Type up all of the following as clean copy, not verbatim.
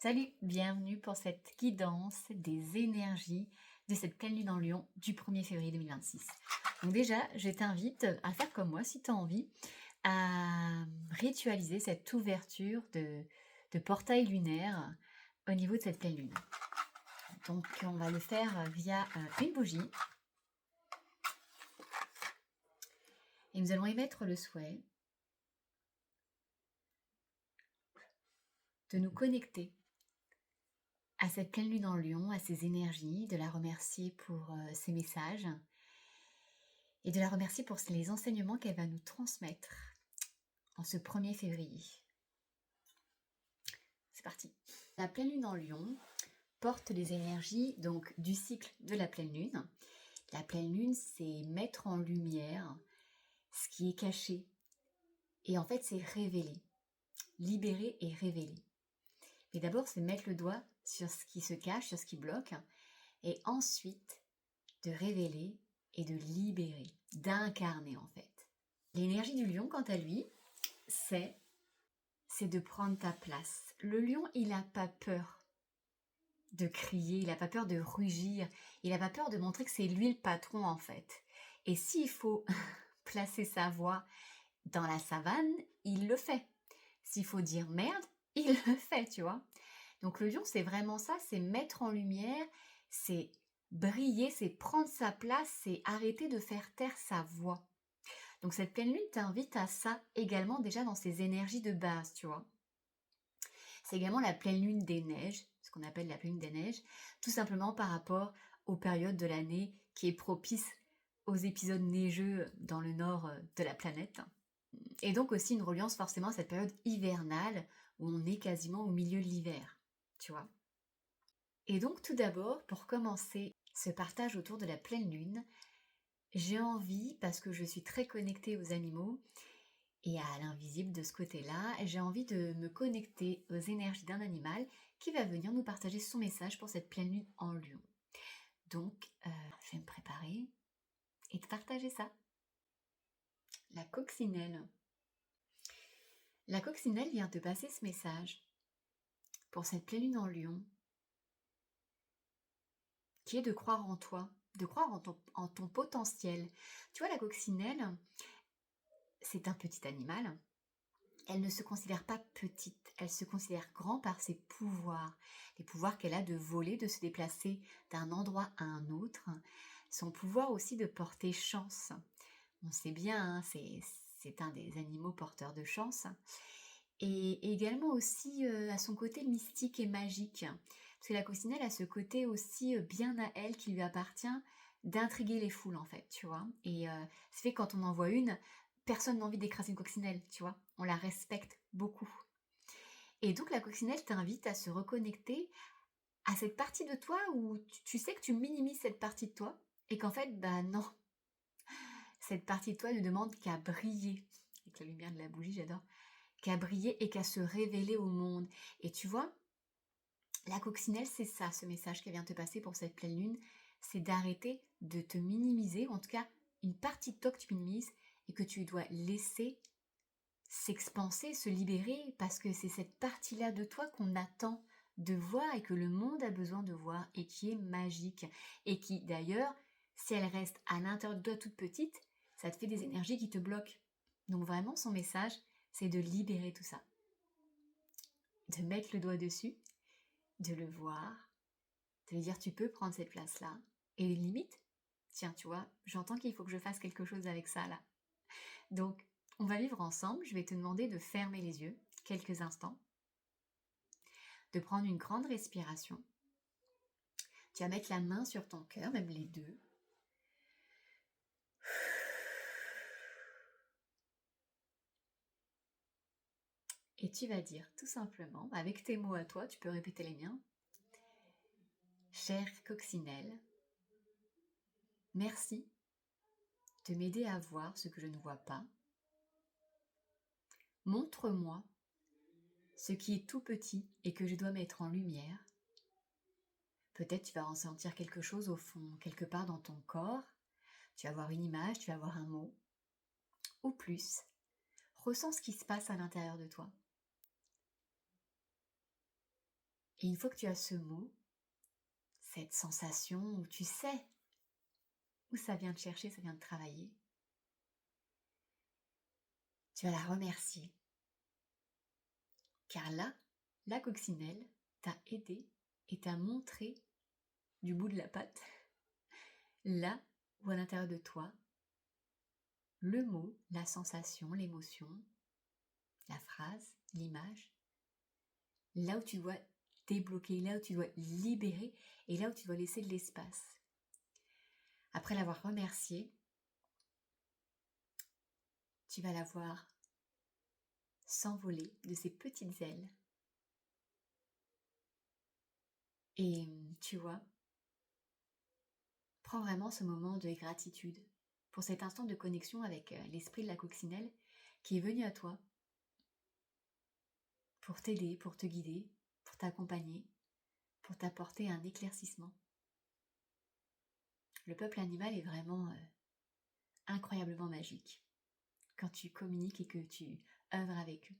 Salut, bienvenue pour cette guidance des énergies de cette pleine lune en Lion du 1er février 2026. Donc déjà, je t'invite à faire comme moi si tu as envie, à ritualiser cette ouverture de portail lunaire au niveau de cette pleine lune. Donc on va le faire via une bougie. Et nous allons émettre le souhait de nous connecter à cette pleine lune en Lion, à ses énergies, de la remercier pour ses messages et de la remercier pour les enseignements qu'elle va nous transmettre en ce 1er février. C'est parti. La pleine lune en Lion porte les énergies donc du cycle de la pleine lune. La pleine lune, c'est mettre en lumière ce qui est caché. Et en fait, c'est révéler. Libérer et révéler. Mais d'abord, c'est mettre le doigt sur ce qui se cache, sur ce qui bloque. Et ensuite, de révéler et de libérer, d'incarner en fait. L'énergie du lion, quant à lui, c'est de prendre ta place. Le lion, il n'a pas peur de crier, il n'a pas peur de rugir, il n'a pas peur de montrer que c'est lui le patron en fait. Et s'il faut placer sa voix dans la savane, il le fait. S'il faut dire merde, il le fait, tu vois. Donc le lion, c'est vraiment ça, c'est mettre en lumière, c'est briller, c'est prendre sa place, c'est arrêter de faire taire sa voix. Donc cette pleine lune t'invite à ça également déjà dans ses énergies de base, tu vois. C'est également la pleine lune des neiges, ce qu'on appelle la pleine lune des neiges, tout simplement par rapport aux périodes de l'année qui est propice aux épisodes neigeux dans le nord de la planète. Et donc aussi une reliance forcément à cette période hivernale où on est quasiment au milieu de l'hiver, tu vois. Et donc tout d'abord, pour commencer ce partage autour de la pleine lune, j'ai envie, parce que je suis très connectée aux animaux et à l'invisible de ce côté-là, j'ai envie de me connecter aux énergies d'un animal qui va venir nous partager son message pour cette pleine lune en lion. Donc, je vais me préparer et te partager ça. La coccinelle. La coccinelle vient te passer ce message pour cette pleine lune en lion, qui est de croire en toi, de croire en ton potentiel. Tu vois, la coccinelle, c'est un petit animal. Elle ne se considère pas petite, elle se considère grand par ses pouvoirs. Les pouvoirs qu'elle a de voler, de se déplacer d'un endroit à un autre. Son pouvoir aussi de porter chance. On sait bien, hein, c'est un des animaux porteurs de chance. Et également aussi à son côté mystique et magique. Parce que la coccinelle a ce côté aussi bien à elle qui lui appartient d'intriguer les foules en fait, tu vois. Et ça fait que quand on en voit une, personne n'a envie d'écraser une coccinelle, tu vois. On la respecte beaucoup. Et donc la coccinelle t'invite à se reconnecter à cette partie de toi où tu sais que tu minimises cette partie de toi et qu'en fait, bah non, cette partie de toi ne demande qu'à briller. Avec la lumière de la bougie, j'adore. Qu'à briller et qu'à se révéler au monde. Et tu vois, la coccinelle, c'est ça, ce message qu'elle vient te passer pour cette pleine lune, c'est d'arrêter de te minimiser, ou en tout cas, une partie de toi que tu minimises et que tu dois laisser s'expanser, se libérer, parce que c'est cette partie-là de toi qu'on attend de voir et que le monde a besoin de voir et qui est magique. Et qui, d'ailleurs, si elle reste à l'intérieur de toi toute petite, ça te fait des énergies qui te bloquent. Donc vraiment, son message, c'est de libérer tout ça. De mettre le doigt dessus, de le voir, de lui dire tu peux prendre cette place-là. Et limite, tiens, tu vois, j'entends qu'il faut que je fasse quelque chose avec ça là. Donc, on va vivre ensemble. Je vais te demander de fermer les yeux quelques instants, de prendre une grande respiration. Tu vas mettre la main sur ton cœur, même les deux. Et tu vas dire tout simplement, avec tes mots à toi, tu peux répéter les miens. Chère coccinelle, merci de m'aider à voir ce que je ne vois pas. Montre-moi ce qui est tout petit et que je dois mettre en lumière. Peut-être tu vas ressentir quelque chose au fond, quelque part dans ton corps. Tu vas voir une image, tu vas voir un mot. Ou plus, ressens ce qui se passe à l'intérieur de toi. Et une fois que tu as ce mot, cette sensation où tu sais où ça vient te chercher, ça vient te travailler, tu vas la remercier. Car là, la coccinelle t'a aidé et t'a montré du bout de la patte, là où à l'intérieur de toi, le mot, la sensation, l'émotion, la phrase, l'image, là où tu dois débloquer, là où tu dois libérer et là où tu dois laisser de l'espace. Après l'avoir remercié, tu vas la voir s'envoler de ses petites ailes. Et tu vois, prends vraiment ce moment de gratitude pour cet instant de connexion avec l'esprit de la coccinelle qui est venu à toi pour t'aider, pour te guider, pour t'accompagner, pour t'apporter un éclaircissement. Le peuple animal est vraiment incroyablement magique quand tu communiques et que tu œuvres avec eux.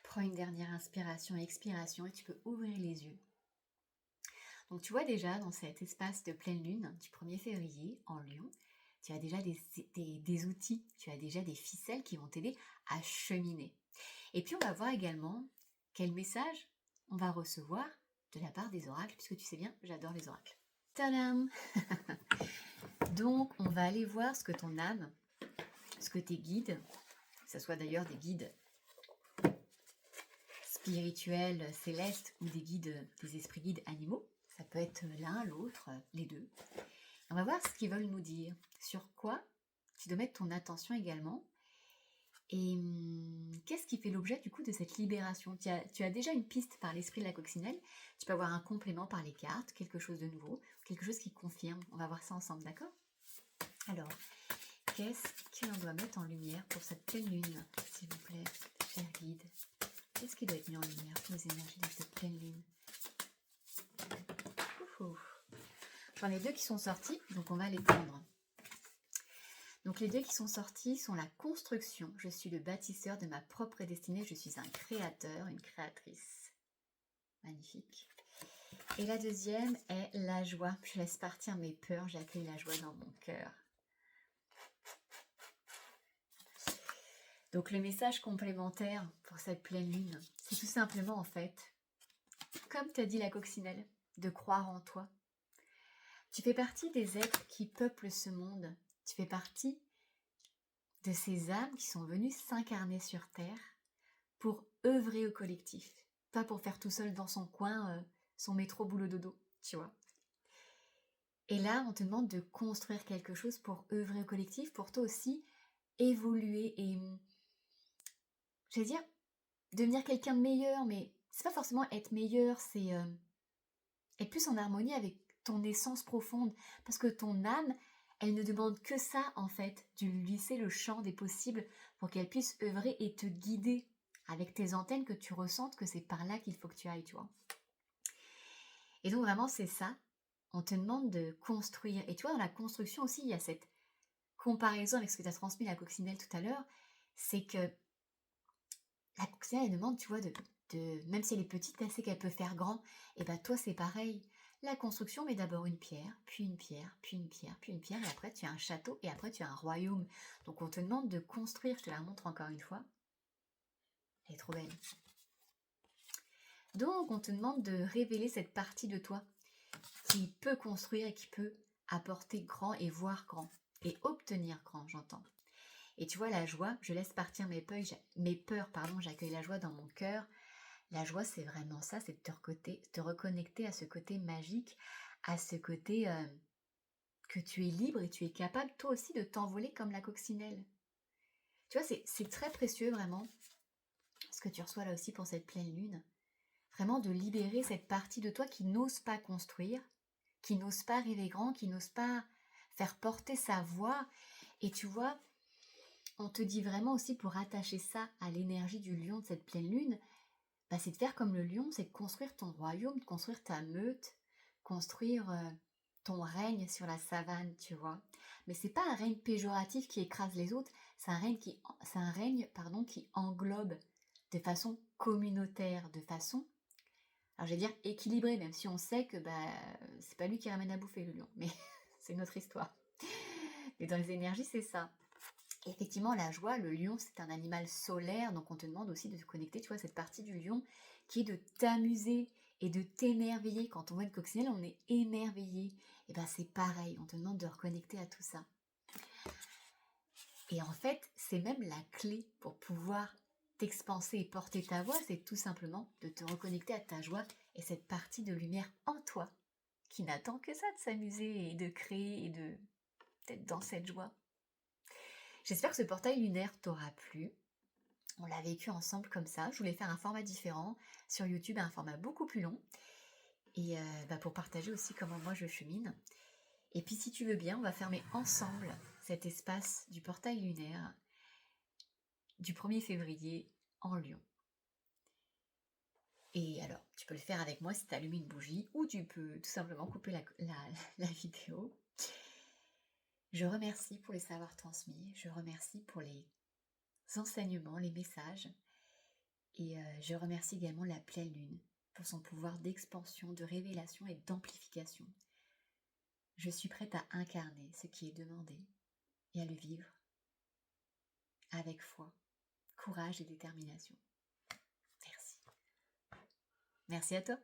Prends une dernière inspiration et expiration et tu peux ouvrir les yeux. Donc tu vois déjà dans cet espace de pleine lune du 1er février en Lion, tu as déjà des outils, tu as déjà des ficelles qui vont t'aider à cheminer. Et puis on va voir également quel message on va recevoir de la part des oracles, puisque tu sais bien, j'adore les oracles. Tadam! Donc on va aller voir ce que ton âme, ce que tes guides, que ce soit d'ailleurs des guides spirituels, célestes ou des guides, des esprits guides animaux, ça peut être l'un, l'autre, les deux. On va voir ce qu'ils veulent nous dire, sur quoi tu dois mettre ton attention également. Et qu'est-ce qui fait l'objet du coup de cette libération? Tu as déjà une piste par l'esprit de la coccinelle, tu peux avoir un complément par les cartes, quelque chose de nouveau, quelque chose qui confirme. On va voir ça ensemble, d'accord? Alors, qu'est-ce qu'on doit mettre en lumière pour cette pleine lune, s'il vous plaît, cher guide? Qu'est-ce qui doit être mis en lumière pour les énergies de cette pleine lune? J'en ai deux qui sont sortis, donc on va les prendre. Donc les deux qui sont sortis sont la construction. Je suis le bâtisseur de ma propre destinée. Je suis un créateur, une créatrice. Magnifique. Et la deuxième est la joie. Je laisse partir mes peurs. J'accueille la joie dans mon cœur. Donc le message complémentaire pour cette pleine lune, c'est tout simplement en fait, comme t'a dit la coccinelle, de croire en toi. Tu fais partie des êtres qui peuplent ce monde. Tu fais partie de ces âmes qui sont venues s'incarner sur Terre pour œuvrer au collectif, pas pour faire tout seul dans son coin son métro boulot dodo, tu vois. Et là, on te demande de construire quelque chose pour œuvrer au collectif, pour toi aussi évoluer et, je vais dire, devenir quelqu'un de meilleur, mais c'est pas forcément être meilleur, c'est être plus en harmonie avec ton essence profonde, parce que ton âme, elle ne demande que ça en fait, de lui laisser le champ des possibles pour qu'elle puisse œuvrer et te guider avec tes antennes, que tu ressentes que c'est par là qu'il faut que tu ailles, tu vois. Et donc vraiment c'est ça, on te demande de construire. Et tu vois, dans la construction aussi, il y a cette comparaison avec ce que tu as transmis la coccinelle tout à l'heure, c'est que la coccinelle, elle demande, tu vois, même si elle est petite, elle sait qu'elle peut faire grand. Et ben toi c'est pareil. La construction met d'abord une pierre, puis une pierre, puis une pierre, puis une pierre, et après tu as un château, et après tu as un royaume. Donc on te demande de construire, je te la montre encore une fois. Elle est trop belle. Donc on te demande de révéler cette partie de toi qui peut construire et qui peut apporter grand et voir grand. Et obtenir grand, j'entends. Et tu vois, la joie, je laisse partir mes peurs, j'accueille la joie dans mon cœur. La joie, c'est vraiment ça, c'est de te reconnecter à ce côté magique, à ce côté que tu es libre et tu es capable, toi aussi, de t'envoler comme la coccinelle. Tu vois, c'est très précieux, vraiment, ce que tu reçois là aussi pour cette pleine lune. Vraiment de libérer cette partie de toi qui n'ose pas construire, qui n'ose pas rêver grand, qui n'ose pas faire porter sa voix. Et tu vois, on te dit vraiment aussi, pour attacher ça à l'énergie du lion de cette pleine lune, bah c'est de faire comme le lion, c'est de construire ton royaume, de construire ta meute, construire ton règne sur la savane, tu vois. Mais c'est pas un règne péjoratif qui écrase les autres, c'est un règne qui englobe de façon communautaire, de façon, alors je vais dire équilibrée, même si on sait que c'est pas lui qui ramène à bouffer le lion, mais c'est une autre histoire. Mais dans les énergies, c'est ça. Et effectivement, la joie, le lion, c'est un animal solaire, donc on te demande aussi de te connecter, tu vois, à cette partie du lion qui est de t'amuser et de t'émerveiller. Quand on voit une coccinelle, on est émerveillé. Et ben c'est pareil, on te demande de reconnecter à tout ça. Et en fait, c'est même la clé pour pouvoir t'expanser et porter ta voix, c'est tout simplement de te reconnecter à ta joie et cette partie de lumière en toi qui n'attend que ça, de s'amuser et de créer et d'être dans cette joie. J'espère que ce portail lunaire t'aura plu. On l'a vécu ensemble comme ça. Je voulais faire un format différent sur YouTube, un format beaucoup plus long. Et pour partager aussi comment moi je chemine. Et puis si tu veux bien, on va fermer ensemble cet espace du portail lunaire du 1er février en Lion. Et alors, tu peux le faire avec moi si tu allumes une bougie, ou tu peux tout simplement couper la vidéo. Je remercie pour les savoirs transmis, je remercie pour les enseignements, les messages, et je remercie également la pleine lune pour son pouvoir d'expansion, de révélation et d'amplification. Je suis prête à incarner ce qui est demandé et à le vivre avec foi, courage et détermination. Merci. Merci à toi.